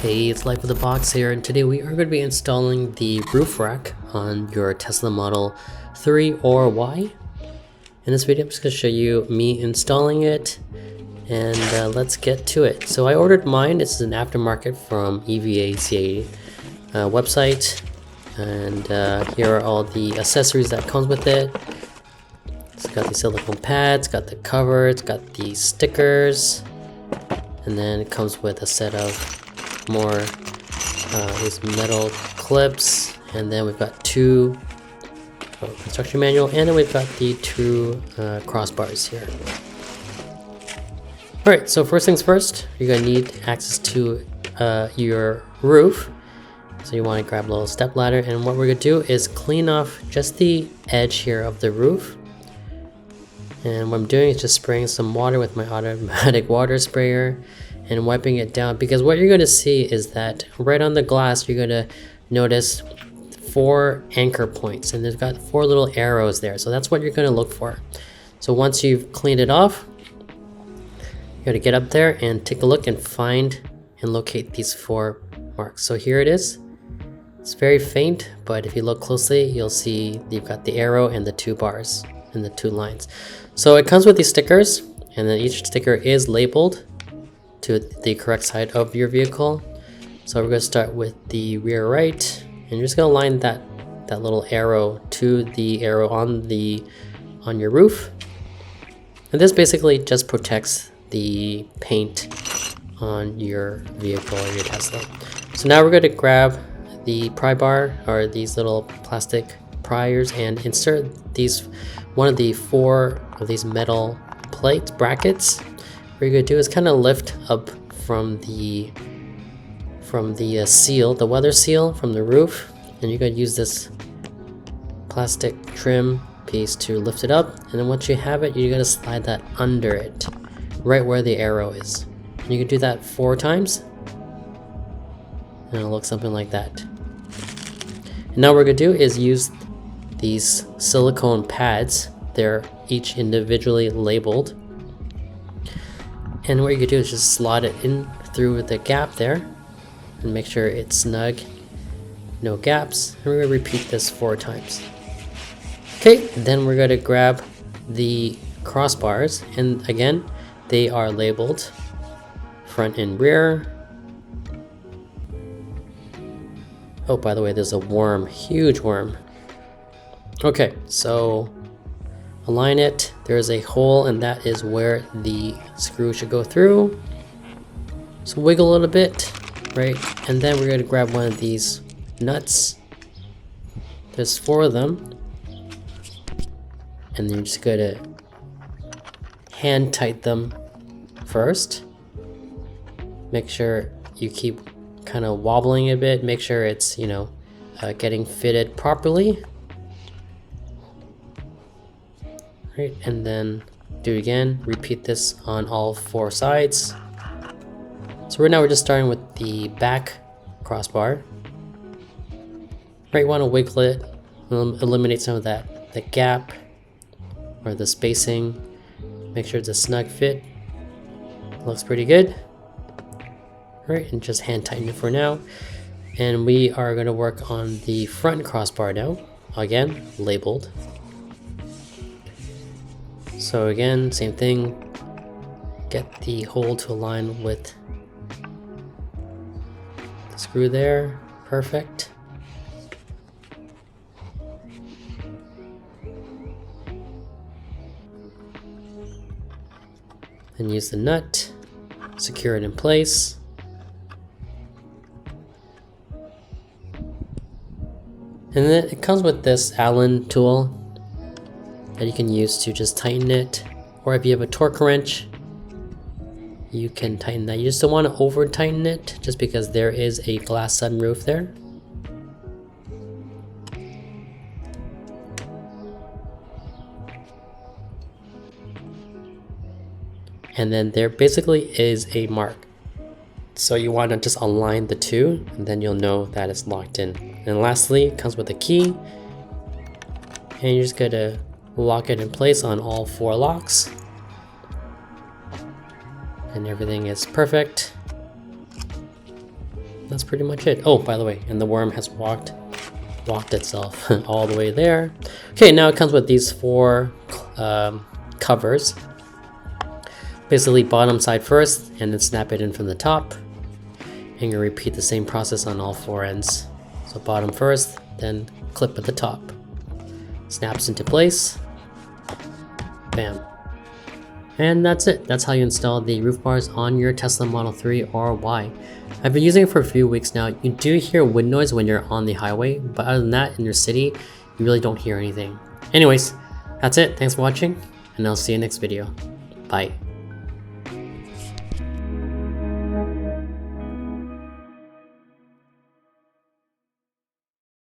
Hey, it's lifewithabox here, and today we are going to be installing the roof rack on your Tesla Model 3 or Y. In this video I'm just going to show you me installing it, and let's get to it. So I ordered mine. This is an aftermarket from EVACA website, and here are all the accessories that comes with it. It's got the silicone pads, got the cover, it's got the stickers, and then it comes with a set of more these metal clips, and then we've got two construction manual, and then we've got the two crossbars here. Alright, so first things first, you're going to need access to your roof. So you want to grab a little step ladder, and what we're going to do is clean off just the edge here of the roof. And what I'm doing is just spraying some water with my automatic water sprayer and wiping it down, because what you're going to see is that right on the glass you're going to notice 4 anchor points, and they've got 4 little arrows there. So that's what you're going to look for. So once you've cleaned it off, you're going to get up there and take a look and find and locate these 4 marks. So here it is. It's very faint, but if you look closely you'll see you've got the arrow and the 2 bars and the 2 lines. So it comes with these stickers, and then each sticker is labeled to the correct side of your vehicle. So we're going to start with the rear right, and you're just going to line that little arrow to the arrow on your roof, and this basically just protects the paint on your vehicle or your Tesla. So now we're going to grab the pry bar, or these little plastic pryers, and insert one of the 4 of these metal plates brackets. What you're going to do is kind of lift up from the seal, the weather seal from the roof, and you're going to use this plastic trim piece to lift it up, and then once you have it, you're going to slide that under it, right where the arrow is. And you can do that 4 times, and it'll look something like that. And now what we're going to do is use these silicone pads. They're each individually labeled. And what you can do is just slot it in through the gap there and make sure it's snug, no gaps. And we're going to repeat this 4 times. Okay, then we're going to grab the crossbars, and again, they are labeled front and rear. Oh, by the way, there's a worm, huge worm. Okay, so align it. There's a hole, and that is where the screw should go through. So wiggle a little bit, right? And then we're going to grab one of these nuts. There's 4 of them. And then you're just going to hand tighten them first. Make sure you keep kind of wobbling a bit. Make sure it's, getting fitted properly. Right, and then do it again. Repeat this on all 4 sides. So right now we're just starting with the back crossbar. Right, you want to wiggle it, eliminate some of the gap or the spacing. Make sure it's a snug fit. Looks pretty good. Right, and just hand tighten it for now. And we are going to work on the front crossbar now. Again, labeled. So again, same thing, get the hole to align with the screw there, perfect. Then use the nut, secure it in place. And then it comes with this Allen tool that you can use to just tighten it, or if you have a torque wrench you can tighten that. You just don't want to over tighten it, just because there is a glass sunroof there. And then there basically is a mark, so you want to just align the 2, and then you'll know that it's locked in. And lastly, it comes with a key, and you're just going to lock it in place on all 4 locks, and everything is perfect. that's pretty much it. Oh, by the way, and the worm has walked itself all the way there. Okay, now it comes with these 4 covers. Basically bottom side first, and then snap it in from the top. And you repeat the same process on all 4 ends. So bottom first, then clip at the top. Snaps into place. Bam. And that's it. That's how you install the roof bars on your Tesla Model 3 or Y. I've been using it for a few weeks now. You do hear wind noise when you're on the highway, but other than that, in your city, you really don't hear anything. Anyways, that's it. Thanks for watching, and I'll see you next video. Bye.